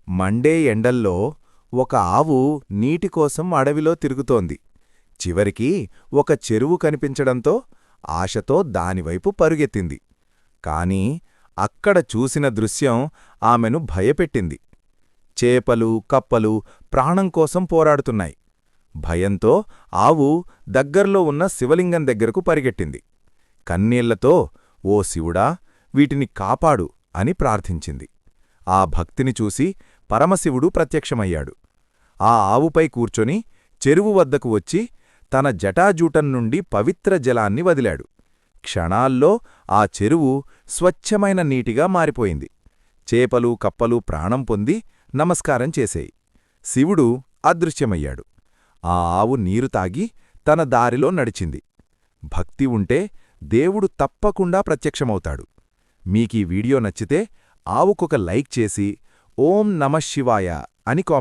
Monday ఎండల్లో ఒక ఆవు నీటికోసం అడవిలో తిరుగుతోంది. చివరికి ఒక చెరువు కనిపించడంతో ఆశతో దానివైపు పరుగెత్తింది. కాని అక్కడ చూసిన దృశ్యం ఆమెను భయపెట్టింది. చేపలు, కప్పలు ప్రాణం కోసం పోరాడుతున్నాయి. భయంతో ఆవు దగ్గర్లో ఉన్న శివలింగం దగ్గరకు పరిగెట్టింది. కన్నీళ్లతో, "ఓ శివుడా, వీటిని కాపాడు" అని ప్రార్థించింది. ఆ భక్తిని చూసి పరమశివుడు ప్రత్యక్షమయ్యాడు. ఆ ఆవుపై కూర్చొని చెరువు వద్దకు వచ్చి తన జటాజూటం నుండి పవిత్ర జలాన్ని వదిలాడు. క్షణాల్లో ఆ చెరువు స్వచ్ఛమైన నీటిగా మారిపోయింది. చేపలు, కప్పలు ప్రాణం పొంది నమస్కారం చేశాయి. శివుడు అదృశ్యమయ్యాడు. ఆ ఆవు నీరు తాగి తన దారిలో నడిచింది. భక్తి ఉంటే దేవుడు తప్పకుండా ప్రత్యక్షమవుతాడు. మీకీ వీడియో నచ్చితే ఆవుకొక లైక్ చేసి ఓం నమఃశివాయ అని కామెంట్